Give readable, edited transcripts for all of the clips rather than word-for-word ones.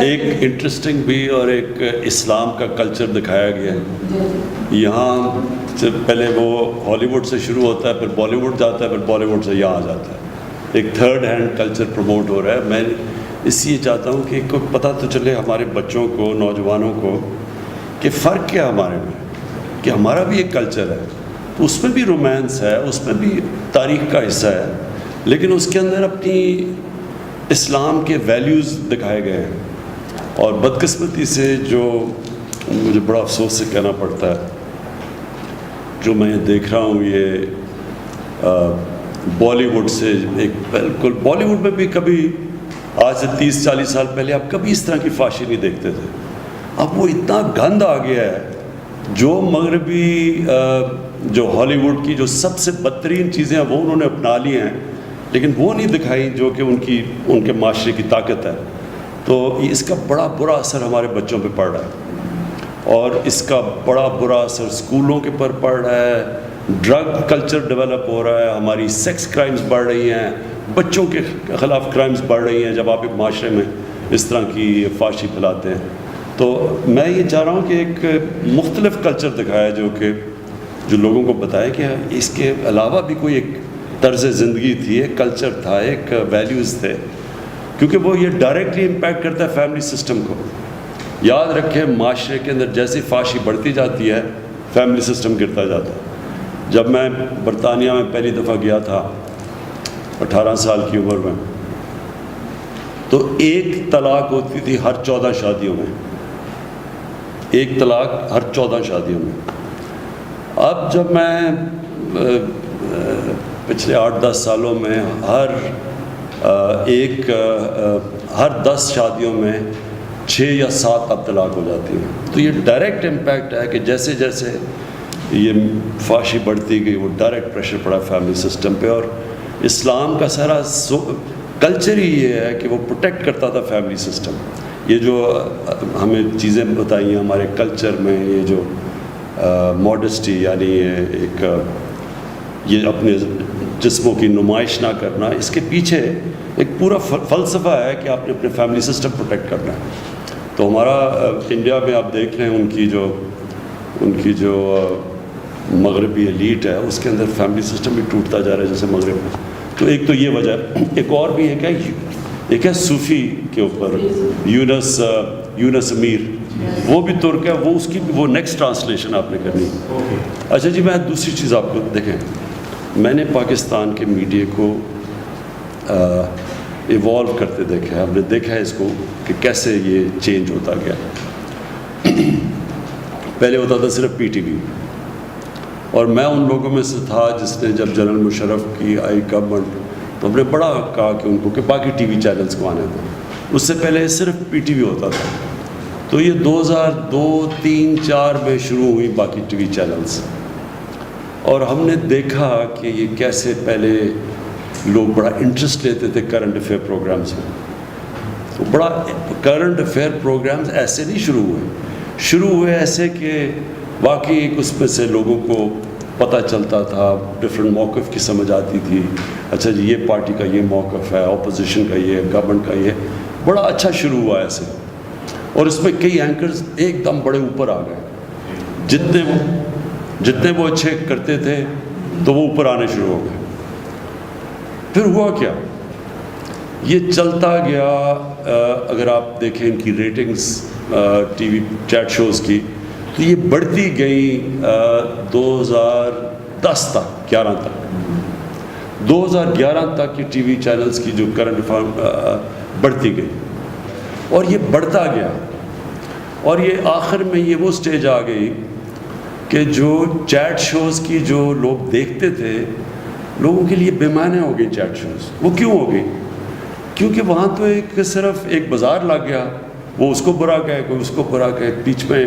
ایک انٹرسٹنگ بھی اور ایک اسلام کا کلچر دکھایا گیا ہے. یہاں سے پہلے وہ ہالی ووڈ سے شروع ہوتا ہے، پھر بالی ووڈ جاتا ہے، پھر بالی ووڈ سے یہاں آ جاتا ہے. ایک تھرڈ ہینڈ کلچر پروموٹ ہو رہا ہے. میں اس لیے چاہتا ہوں کہ کوئی پتہ تو چلے ہمارے بچوں کو، نوجوانوں کو، کہ فرق کیا ہمارے میں، کہ ہمارا بھی ایک کلچر ہے، اس میں بھی رومانس ہے، اس میں بھی تاریخ کا حصہ ہے، لیکن اس کے اندر اپنی اسلام کے ویلیوز دکھائے گئے ہیں. اور بدقسمتی سے جو مجھے بڑا افسوس سے کہنا پڑتا ہے، جو میں دیکھ رہا ہوں یہ بالی ووڈ سے ایک بالکل، بالی ووڈ میں بھی کبھی آج سے 30-40 سال پہلے آپ کبھی اس طرح کی فحاشی نہیں دیکھتے تھے. اب وہ اتنا گند آ گیا ہے، جو مغربی جو ہالی ووڈ کی جو سب سے بدترین چیزیں ہیں وہ انہوں نے اپنا لی ہیں، لیکن وہ نہیں دکھائی جو کہ ان کے معاشرے کی طاقت ہے. تو اس کا بڑا برا اثر ہمارے بچوں پہ پڑ رہا ہے، اور اس کا بڑا برا اثر اسکولوں کے پر پڑ رہا ہے. ڈرگ کلچر ڈیولپ ہو رہا ہے، ہماری سیکس کرائمز بڑھ رہی ہیں، بچوں کے خلاف کرائمز بڑھ رہی ہیں جب آپ ایک معاشرے میں اس طرح کی فحاشی پھیلاتے ہیں. تو میں یہ چاہ رہا ہوں کہ ایک مختلف کلچر دکھایا جو لوگوں کو بتائے کہ اس کے علاوہ بھی کوئی ایک طرز زندگی تھی، ایک کلچر تھا، ایک ویلیوز تھے، کیونکہ وہ یہ ڈائریکٹلی امپیکٹ کرتا ہے فیملی سسٹم کو. یاد رکھیں، معاشرے کے اندر جیسی فحاشی بڑھتی جاتی ہے، فیملی سسٹم گرتا جاتا ہے. جب میں برطانیہ میں پہلی دفعہ گیا تھا 18 سال کی عمر میں، تو ایک طلاق ہوتی تھی ہر 14 شادیوں میں، ایک طلاق ہر 14 شادیوں میں. اب جب میں پچھلے 8-10 سالوں میں ہر 10 شادیوں میں 6 یا 7 اب طلاق ہو جاتی ہیں. تو یہ ڈائریکٹ امپیکٹ ہے کہ جیسے جیسے یہ فحاشی بڑھتی گئی، وہ ڈائریکٹ پریشر پڑا فیملی سسٹم پہ. اور اسلام کا سارا کلچر ہی یہ ہے کہ وہ پروٹیکٹ کرتا تھا فیملی سسٹم. یہ جو ہمیں چیزیں بتائی ہیں ہمارے کلچر میں، یہ جو ماڈسٹی، یعنی یہ اپنے جسموں کی نمائش نہ کرنا، اس کے پیچھے ایک پورا فلسفہ ہے کہ آپ نے اپنے فیملی سسٹم پروٹیکٹ کرنا ہے. تو ہمارا انڈیا میں آپ دیکھ رہے ہیں ان کی جو مغربی ایلیٹ ہے، اس کے اندر فیملی سسٹم بھی ٹوٹتا جا رہا ہے جیسے مغرب میں. تو ایک تو یہ وجہ ہے. ایک اور بھی ہے، ایک ہے صوفی کے اوپر، یونس امیر، وہ بھی ترک ہے، وہ اس کی وہ نیکسٹ ٹرانسلیشن آپ نے کرنی. اچھا جی، میں دوسری چیز آپ کو دیکھیں، میں نے پاکستان کے میڈیا کو ایوالو کرتے دیکھا ہے. ہم نے دیکھا ہے اس کو کہ کیسے یہ چینج ہوتا گیا. پہلے ہوتا تھا صرف پی ٹی وی، اور میں ان لوگوں میں سے تھا جس نے جب جنرل مشرف کی آئی گورنمنٹ، تو ہم نے بڑا کہا کہ ان کو کہ باقی ٹی وی چینلز کو آنے دیں. اس سے پہلے صرف پی ٹی وی ہوتا تھا. تو یہ 2002, 3, 4 میں شروع ہوئی باقی ٹی وی چینلز، اور ہم نے دیکھا کہ یہ کیسے پہلے لوگ بڑا انٹرسٹ لیتے تھے کرنٹ افیئر پروگرامز میں. تو بڑا کرنٹ افیئر پروگرامز ایسے نہیں شروع ہوئے ایسے کہ واقعی ایک اس میں سے لوگوں کو پتہ چلتا تھا، ڈفرینٹ موقف کی سمجھ آتی تھی. اچھا جی، یہ پارٹی کا یہ موقف ہے، اپوزیشن کا یہ، گورنمنٹ کا یہ. بڑا اچھا شروع ہوا ایسے، اور اس میں کئی اینکرز ایک دم بڑے اوپر آ گئے. جتنے وہ اچھے کرتے تھے تو وہ اوپر آنے شروع ہو گئے. پھر ہوا کیا، یہ چلتا گیا. اگر آپ دیکھیں ان کی ratings T V chat shows کی، تو یہ بڑھتی گئی 2010 تک، 2011 تک یہ ٹی وی چینلز کی جو کرنٹ بڑھتی گئی، اور یہ بڑھتا گیا. اور یہ آخر میں یہ وہ سٹیج آ گئی کہ جو چیٹ شوز کی جو لوگ دیکھتے تھے، لوگوں کے لیے بے معنی ہو گئی چیٹ شوز. وہ کیوں ہو گئی؟ کیونکہ وہاں تو صرف ایک بازار لگ گیا، وہ اس کو برا کہے، کوئی اس کو برا کہے. بیچ میں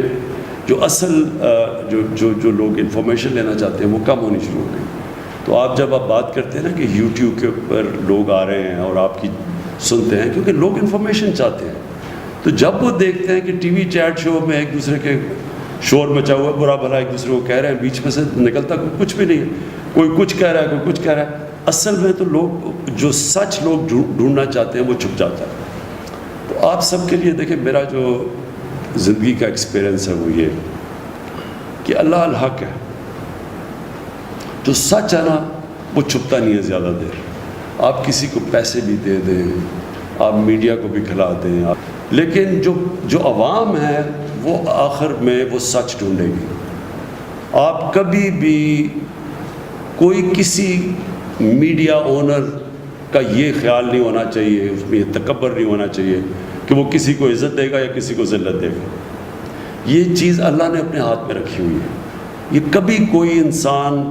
جو اصل جو لوگ انفارمیشن لینا چاہتے ہیں وہ کم ہونی شروع ہو گئی. تو آپ جب بات کرتے ہیں نا کہ یوٹیوب کے اوپر لوگ آ رہے ہیں اور آپ کی سنتے ہیں، کیونکہ لوگ انفارمیشن چاہتے ہیں. تو جب وہ دیکھتے ہیں کہ ٹی وی چیٹ شو میں ایک دوسرے کے شور مچا ہوا، برا بھلا ایک دوسرے کو کہہ رہے ہیں، بیچ میں سے نکلتا کچھ بھی نہیں ہے، کوئی کچھ کہہ رہا ہے، کوئی کچھ کہہ رہا ہے. اصل میں تو لوگ جو سچ لوگ ڈھونڈنا چاہتے ہیں وہ چھپ جاتا ہے. تو آپ سب کے لیے دیکھیں، میرا جو زندگی کا ایکسپیرئنس ہے وہ یہ کہ اللہ الحق ہے، جو سچ ہے نا وہ چھپتا نہیں ہے زیادہ دیر. آپ کسی کو پیسے بھی دے دیں، آپ میڈیا کو بھی کھلا دیں، لیکن جو عوام ہے وہ آخر میں وہ سچ ڈھونڈے گی. آپ کبھی بھی کوئی کسی میڈیا اونر کا یہ خیال نہیں ہونا چاہیے، اس میں یہ تکبر نہیں ہونا چاہیے کہ وہ کسی کو عزت دے گا یا کسی کو ذلت دے گا. یہ چیز اللہ نے اپنے ہاتھ میں رکھی ہوئی ہے. یہ کبھی کوئی انسان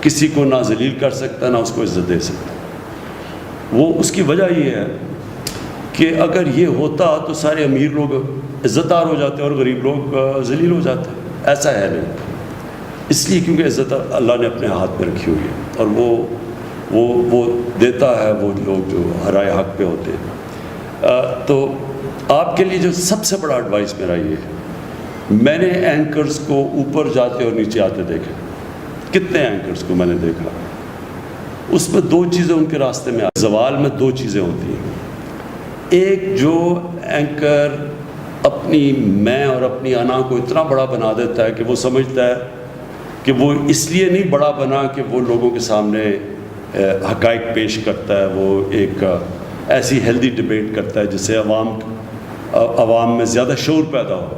کسی کو نہ ذلیل کر سکتا نہ اس کو عزت دے سکتا. وہ اس کی وجہ یہ ہے کہ اگر یہ ہوتا تو سارے امیر لوگ عزت دار ہو جاتے اور غریب لوگ ذلیل ہو جاتے. ایسا ہے نہیں، اس لیے کیونکہ عزت اللہ نے اپنے ہاتھ میں رکھی ہوئی ہے اور وہ دیتا ہے وہ لوگ جو رائے حق پہ ہوتے ہیں. تو آپ کے لیے جو سب سے بڑا ایڈوائس میرا یہ ہے، میں نے اینکرز کو اوپر جاتے اور نیچے آتے دیکھے. کتنے اینکرز کو میں نے دیکھا، اس میں دو چیزیں ان کے راستے میں زوال میں دو چیزیں ہوتی ہیں. ایک جو اینکر اپنی میں اور اپنی انا کو اتنا بڑا بنا دیتا ہے کہ وہ سمجھتا ہے کہ وہ اس لیے نہیں بڑا بنا کہ وہ لوگوں کے سامنے حقائق پیش کرتا ہے، وہ ایک ایسی ہیلدی ڈبیٹ کرتا ہے جس سے عوام میں زیادہ شعور پیدا ہو.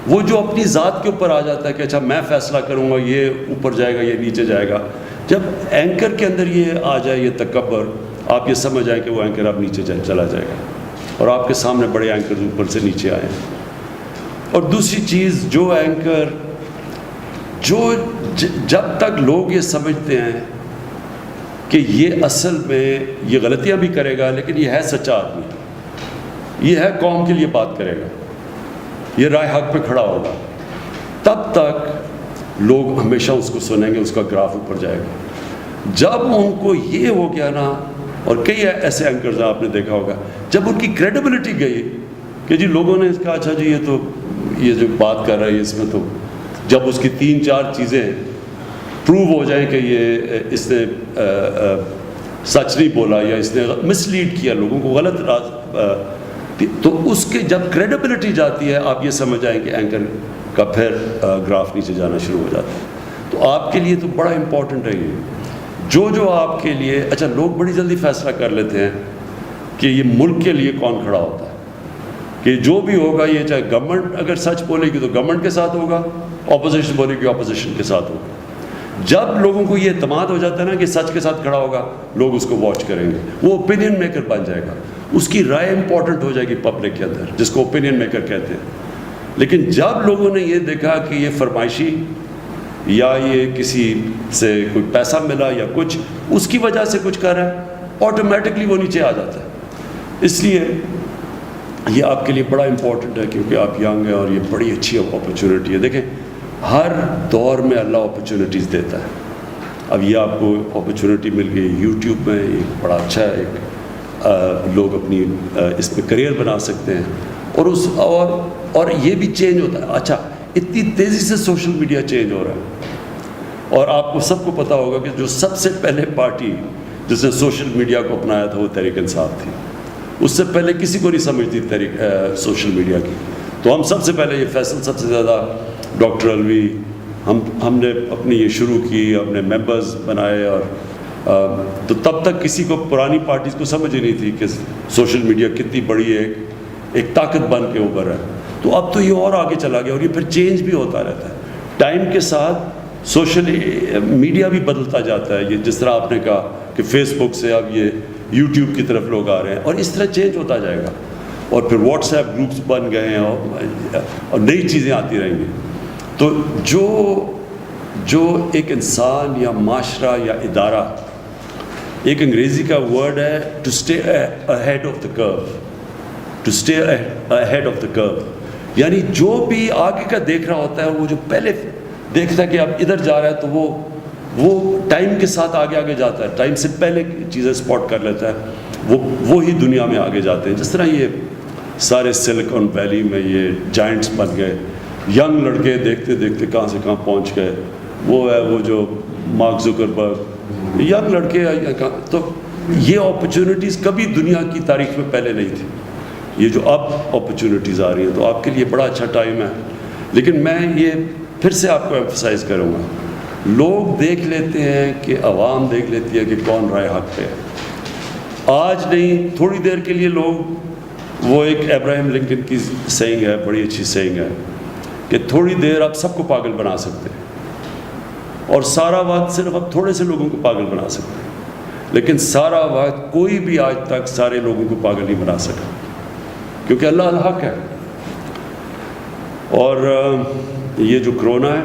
وہ جو اپنی ذات کے اوپر آ جاتا ہے کہ اچھا میں فیصلہ کروں گا، یہ اوپر جائے گا یہ نیچے جائے گا. جب اینکر کے اندر یہ آ جائے، یہ تکبر، آپ یہ سمجھ آئیں کہ وہ اینکر اب نیچے چلا جائے گا اور آپ کے سامنے بڑے اینکر اوپر سے نیچے آئے ہیں. اور دوسری چیز، جو اینکر جب تک لوگ یہ سمجھتے ہیں کہ یہ اصل میں یہ غلطیاں بھی کرے گا لیکن یہ ہے سچا آدمی، یہ ہے قوم کے لیے بات کرے گا، یہ رائے حق پہ کھڑا ہوگا، تب تک لوگ ہمیشہ اس کو سنیں گے، اس کا گراف اوپر جائے گا. جب ان کو یہ ہو گیا نا، اور کئی ایسے اینکرز آپ نے دیکھا ہوگا، جب ان کی کریڈیبلٹی گئی کہ جی لوگوں نے کہا اچھا جی یہ جو بات کر رہا ہے اس میں تو، جب اس کی 3-4 چیزیں پروو ہو جائیں کہ یہ اس نے سچ نہیں بولا یا اس نے مس لیڈ کیا لوگوں کو، غلط تو اس کے جب کریڈیبلٹی جاتی ہے آپ یہ سمجھ آئیں کہ اینکر کا پھر گراف نیچے جانا شروع ہو جاتا ہے. تو آپ کے لیے تو بڑا امپورٹنٹ ہے یہ، جو آپ کے لیے اچھا لوگ بڑی جلدی فیصلہ کر لیتے ہیں کہ یہ ملک کے لیے کون کھڑا ہوتا ہے، کہ جو بھی ہوگا یہ چاہے گورنمنٹ اگر سچ بولے گی تو گورنمنٹ کے ساتھ ہوگا، اپوزیشن بولے گی اپوزیشن کے ساتھ ہوگا. جب لوگوں کو یہ اعتماد ہو جاتا ہے نا کہ سچ کے ساتھ کھڑا ہوگا، لوگ اس کو واچ کریں گے، وہ اوپینین میکر بن جائے گا، اس کی رائے امپورٹنٹ ہو جائے گی پبلک کے اندر، جس کو اوپینین میکر کہتے ہیں. لیکن جب لوگوں نے یہ دیکھا کہ یہ فرمائشی یا یہ کسی سے کوئی پیسہ ملا یا کچھ اس کی وجہ سے کچھ کر رہا ہے، آٹومیٹکلی وہ نیچے آ جاتا ہے. اس لیے یہ آپ کے لیے بڑا امپورٹنٹ ہے کیونکہ آپ ینگ ہیں اور یہ بڑی اچھی اپرچونٹی ہے. دیکھیں ہر دور میں اللہ اپرچونٹیز دیتا ہے. اب یہ آپ کو اپرچونٹی مل گئی یوٹیوب میں، ایک بڑا اچھا ایک لوگ اپنی اس میں کریئر بنا سکتے ہیں اور یہ بھی چینج ہوتا ہے. اچھا اتنی تیزی سے سوشل میڈیا چینج ہو رہا ہے اور آپ کو سب کو پتہ ہوگا کہ جو سب سے پہلے پارٹی جس نے سوشل میڈیا کو اپنایا تھا وہ تحریک انصاف تھی. اس سے پہلے کسی کو نہیں سمجھتی سوشل میڈیا کی. تو ہم سب سے پہلے یہ فیصل سب سے زیادہ ڈاکٹر الوی ہم نے اپنی یہ شروع کی، اپنے ممبرز بنائے اور تو تب تک کسی کو پرانی پارٹیز کو سمجھ ہی نہیں تھی کہ سوشل میڈیا کتنی بڑی ایک طاقت بن کے اوپر ہے. تو اب تو یہ اور آگے چلا گیا اور یہ پھر چینج بھی ہوتا رہتا ہے. ٹائم کے ساتھ سوشل میڈیا بھی بدلتا جاتا ہے. یہ جس طرح آپ نے کہا کہ فیس بک سے اب یہ یوٹیوب کی طرف لوگ آ رہے ہیں اور اس طرح چینج ہوتا جائے گا. اور پھر واٹس ایپ گروپس بن گئے ہیں اور نئی چیزیں آتی رہیں گی. تو جو ایک انسان یا معاشرہ یا ادارہ، ایک انگریزی کا ورڈ ہے to stay ahead of the کرو، to stay ahead of the کرو، یعنی جو بھی آگے کا دیکھ رہا ہوتا ہے وہ جو پہلے دیکھتا ہے کہ اب ادھر جا رہا ہے تو وہ ٹائم کے ساتھ آگے جاتا ہے، ٹائم سے پہلے چیزیں اسپاٹ کر لیتا ہے، وہی دنیا میں آگے جاتے ہیں. جس طرح یہ سارے سلیکن ویلی میں یہ جائنٹس بن گئے، ینگ لڑکے دیکھتے دیکھتے کہاں سے کہاں پہنچ گئے. وہ ہے وہ جو مارک زکربرگ، ینگ لڑکے. تو یہ اپرچونٹیز کبھی دنیا کی تاریخ میں پہلے نہیں تھی. یہ جو اب اپرچونٹیز آ رہی ہیں تو آپ کے لیے بڑا اچھا ٹائم ہے. لیکن میں یہ پھر سے آپ کو ایمفسائز کروں گا, لوگ دیکھ لیتے ہیں کہ عوام دیکھ لیتی ہے کہ کون رائے حق پہ ہے. آج نہیں, تھوڑی دیر کے لیے لوگ, وہ ایک ابراہیم لنکن کی سینگ ہے, بڑی اچھی سینگ ہے کہ تھوڑی دیر آپ سب کو پاگل بنا سکتے ہیں اور سارا وقت صرف آپ تھوڑے سے لوگوں کو پاگل بنا سکتے ہیں, لیکن سارا وقت کوئی بھی آج تک سارے لوگوں کو پاگل نہیں بنا سکا, کیونکہ اللہ الحق ہے. اور یہ جو کرونا ہے,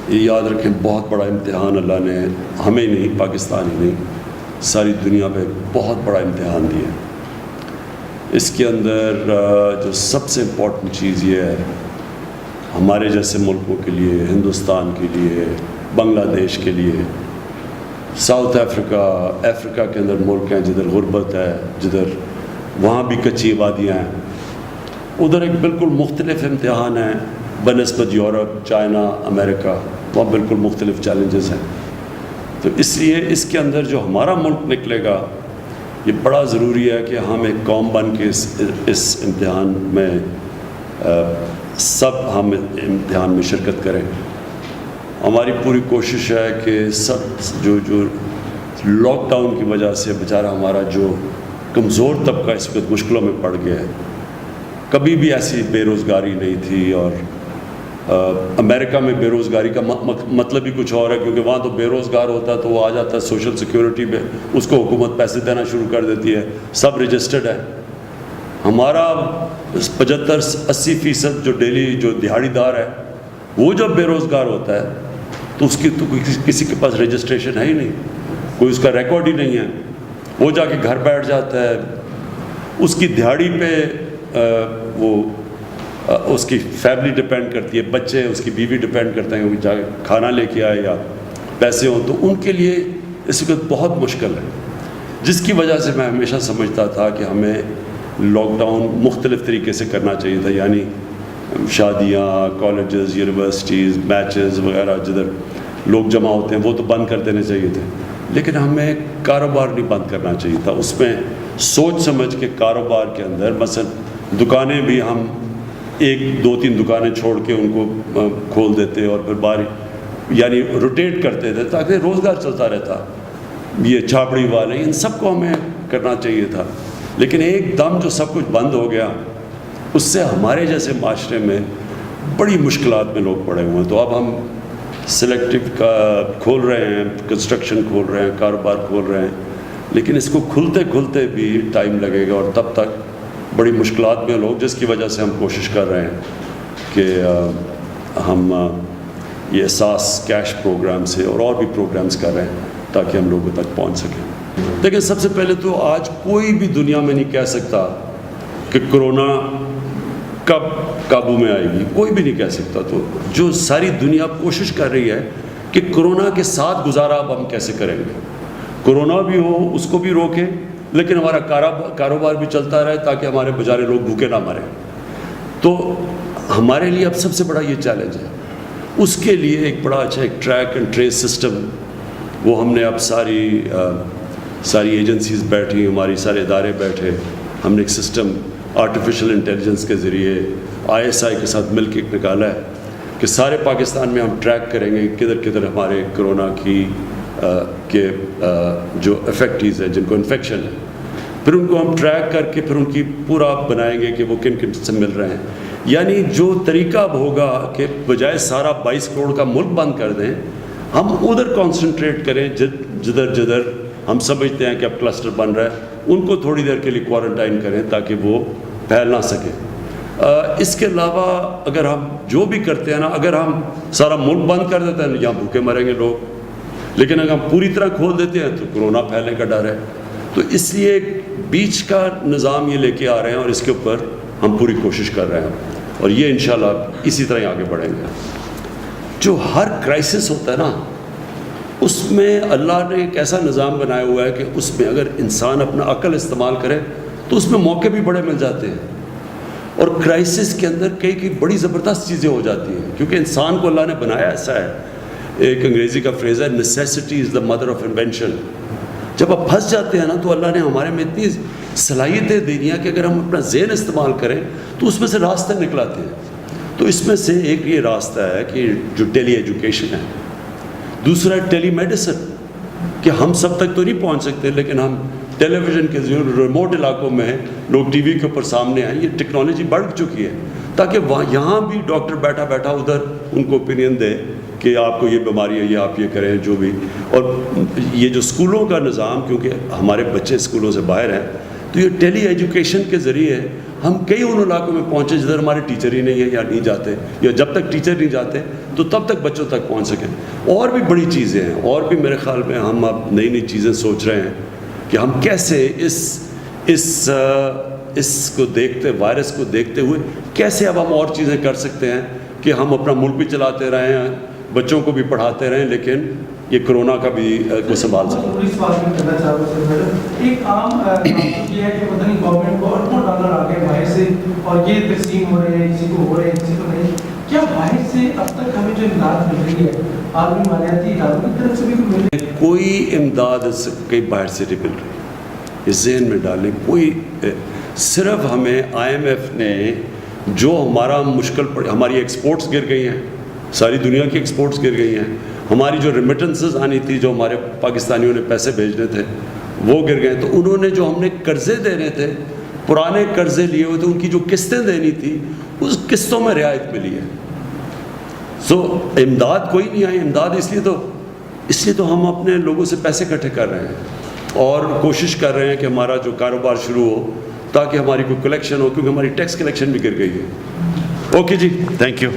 یہ یاد رکھیں بہت بڑا امتحان اللہ نے ہمیں نہیں, پاکستان ہی نہیں, ساری دنیا پہ بہت بڑا امتحان دیا. اس کے اندر جو سب سے امپورٹنٹ چیز یہ ہے, ہمارے جیسے ملکوں کے لیے, ہندوستان کے لیے, بنگلہ دیش کے لیے, ساؤتھ افریقہ کے اندر ملک ہیں جدھر غربت ہے, جدھر وہاں بھی کچی آبادیاں ہیں, ادھر ایک بالکل مختلف امتحان ہے بنسبت یورپ, چائنا, امریکہ, وہاں بالکل مختلف چیلنجز ہیں. تو اس لیے اس کے اندر جو ہمارا ملک نکلے گا, یہ بڑا ضروری ہے کہ ہم ایک قوم بن کے اس امتحان میں سب ہم امتحان میں شرکت کریں. ہماری پوری کوشش ہے کہ سب جو لاک ڈاؤن کی وجہ سے بیچارہ ہمارا جو کمزور طبقہ اس وقت مشکلوں میں پڑ گیا ہے, کبھی بھی ایسی بے روزگاری نہیں تھی. اور امریکہ میں بے روزگاری کا مطلب ہی کچھ اور ہے, کیونکہ وہاں تو بے روزگار ہوتا ہے تو وہ آ جاتا ہے سوشل سیکیورٹی پہ, اس کو حکومت پیسے دینا شروع کر دیتی ہے, سب رجسٹرڈ ہے. ہمارا 75-80% جو ڈیلی جو دیہاڑی دار ہے, وہ جب بے روزگار ہوتا ہے تو اس کی تو کسی کے پاس رجسٹریشن ہے ہی نہیں, کوئی اس کا ریکارڈ ہی نہیں ہے, وہ جا کے گھر بیٹھ جاتا ہے, اس کی دیہاڑی پہ وہ اس کی فیملی ڈپینڈ کرتی ہے, بچے, اس کی بیوی ڈپینڈ کرتے ہیں, وہ جا کے کھانا لے کے آئے یا پیسے ہوں, تو ان کے لیے اس وقت بہت مشکل ہے. جس کی وجہ سے میں ہمیشہ سمجھتا تھا کہ ہمیں لاک ڈاؤن مختلف طریقے سے کرنا چاہیے تھا, یعنی شادیاں, کالجز, یونیورسٹیز, میچز وغیرہ جدھر لوگ جمع ہوتے ہیں وہ تو بند کر دینے چاہیے تھے, لیکن ہمیں کاروبار نہیں بند کرنا چاہیے تھا. اس میں سوچ سمجھ کے کاروبار کے اندر مثلا دکانیں بھی ہم 1-2-3 دکانیں چھوڑ کے ان کو کھول دیتے اور پھر یعنی روٹیٹ کرتے تھے تاکہ روزگار چلتا رہتا. یہ چھاپڑی والے, ان سب کو ہمیں کرنا چاہیے تھا, لیکن ایک دم جو سب کچھ بند ہو گیا, اس سے ہمارے جیسے معاشرے میں بڑی مشکلات میں لوگ پڑے ہوئے ہیں. تو اب ہم سلیکٹو کھول رہے ہیں, کنسٹرکشن کھول رہے ہیں, کاروبار کھول رہے ہیں, لیکن اس کو کھلتے بھی ٹائم لگے گا اور تب تک بڑی مشکلات میں لوگ, جس کی وجہ سے ہم کوشش کر رہے ہیں کہ ہم یہ احساس کیش پروگرام سے اور بھی پروگرامز کر رہے ہیں تاکہ ہم لوگوں تک پہنچ سکیں. لیکن سب سے پہلے تو آج کوئی بھی دنیا میں نہیں کہہ سکتا کہ کرونا کب قابو میں آئے گی, کوئی بھی نہیں کہہ سکتا. تو جو ساری دنیا کوشش کر رہی ہے کہ کرونا کے ساتھ گزارا اب ہم کیسے کریں گے, کرونا بھی ہو اس کو بھی روکیں, لیکن ہمارا کاروبار بھی چلتا رہے تاکہ ہمارے بیچارے لوگ بھوکے نہ مریں. تو ہمارے لیے اب سب سے بڑا یہ چیلنج ہے. اس کے لیے ایک بڑا اچھا ایک ٹریک اینڈ ٹریس سسٹم, وہ ہم نے اب ساری ایجنسیز بیٹھی, ہماری سارے ادارے بیٹھے, ہم نے ایک سسٹم آرٹیفیشل انٹیلیجنس کے ذریعے ISI کے ساتھ مل کے نکالا ہے کہ سارے پاکستان میں ہم ٹریک کریں گے کدھر ہمارے کرونا کی کے جو افیکٹیز ہیں, جن کو انفیکشن ہے, پھر ان کو ہم ٹریک کر کے پھر ان کی پورا بنائیں گے کہ وہ کن سے مل رہے ہیں. یعنی جو طریقہ اب ہوگا کہ بجائے سارا 22 کروڑ کا ملک بند کر دیں, ہم ادھر کانسنٹریٹ کریں جدھر ہم سمجھتے ہیں کہ اب کلسٹر بن رہا ہے, ان کو تھوڑی دیر کے لیے کوارنٹائن کریں تاکہ وہ پھیل نہ سکیں. اس کے علاوہ اگر ہم جو بھی کرتے ہیں نا, اگر ہم سارا ملک بند کر دیتے ہیں یہاں بھوکے مریں گے لوگ, لیکن اگر ہم پوری طرح کھول دیتے ہیں تو کرونا پھیلنے کا ڈر ہے. تو اس لیے ایک بیچ کا نظام یہ لے کے آ رہے ہیں اور اس کے اوپر ہم پوری کوشش کر رہے ہیں, اور یہ انشاءاللہ اسی طرح ہی آگے بڑھیں گے. جو ہر کرائسس ہوتا ہے نا, اس میں اللہ نے ایک ایسا نظام بنایا ہوا ہے کہ اس میں اگر انسان اپنا عقل استعمال کرے تو اس میں موقع بھی بڑے مل جاتے ہیں, اور کرائسس کے اندر کئی بڑی زبردست چیزیں ہو جاتی ہیں, کیونکہ انسان کو اللہ نے بنایا ایسا ہے. ایک انگریزی کا فریز ہے, necessity is the mother of invention. جب آپ پھنس جاتے ہیں نا تو اللہ نے ہمارے میں اتنی صلاحیتیں دے دی ہیں کہ اگر ہم اپنا ذہن استعمال کریں تو اس میں سے راستہ نکلاتے ہیں. تو اس میں سے ایک یہ راستہ ہے کہ جو ٹیلی ایجوکیشن ہے، دوسرا ہے ٹیلی میڈیسن، کہ ہم سب تک تو نہیں پہنچ سکتے لیکن ہم ٹیلی ویژن کے ذریعے ریموٹ علاقوں میں لوگ ٹی وی کے اوپر سامنے آئیں. یہ ٹیکنالوجی بڑھ چکی ہے تاکہ یہاں بھی ڈاکٹر بیٹھا بیٹھا ادھر ان کو اوپینین دے کہ آپ کو یہ بیماری ہے، یہ آپ یہ کریں جو بھی. اور یہ جو اسکولوں کا نظام، کیونکہ ہمارے بچے اسکولوں سے باہر ہیں، تو یہ ٹیلی ایجوکیشن کے ذریعے ہم کئی ان علاقوں میں پہنچے جدھر ہمارے ٹیچر ہی نہیں ہیں یا نہیں جاتے، یا جب تک ٹیچر نہیں جاتے تو تب تک بچوں تک پہنچ سکیں. اور بھی بڑی چیزیں ہیں، اور بھی میرے خیال میں ہم اب نئی نئی چیزیں سوچ رہے ہیں کہ ہم کیسے اس کو دیکھتے، وائرس کو دیکھتے ہوئے کیسے اب ہم اور چیزیں کر سکتے ہیں کہ ہم اپنا ملک بھی چلاتے رہیں، بچوں کو بھی پڑھاتے رہیں، لیکن یہ کرونا کا بھی کو سنبھال سکیں. ایک عام یہ ہے کہ پتہ نہیں گورنمنٹ کو اربوں ڈالر آ گئے باہر سے اور یہ تقسیم ہو رہے ہیں، کسی کو ہو رہے ہیں کسی کو نہیں. کیا باہر سے اب تک ہمیں جو امداد مل رہی ہے عالمی مالیاتی اداروں کی طرف سے بھی مل رہی ہے؟ کوئی امداد کئی باہر سے نہیں مل رہی، اس ذہن میں ڈالیں. کوئی صرف ہمیں آئی ایم ایف نے جو ہمارا مشکل ہماری ایکسپورٹس گر گئی ہیں، ساری دنیا کی ایکسپورٹس گر گئی ہیں. ہماری جو ریمیٹنسز آنی تھی، جو ہمارے پاکستانیوں نے پیسے بھیجنے تھے وہ گر گئے. تو انہوں نے جو ہم نے قرضے دینے تھے، پرانے قرضے لیے ہوئے تھے، ان کی جو قسطیں دینی تھی اس قسطوں میں رعایت ملی ہے. امداد کوئی نہیں آئی. امداد اس لیے تو ہم اپنے لوگوں سے پیسے اکٹھے کر رہے ہیں اور کوشش کر رہے ہیں کہ ہمارا جو کاروبار شروع ہو تاکہ ہماری کوئی کلیکشن ہو، کیونکہ ہماری ٹیکس کلیکشن بھی گر گئی ہے. اوکے جی، تھینک یو.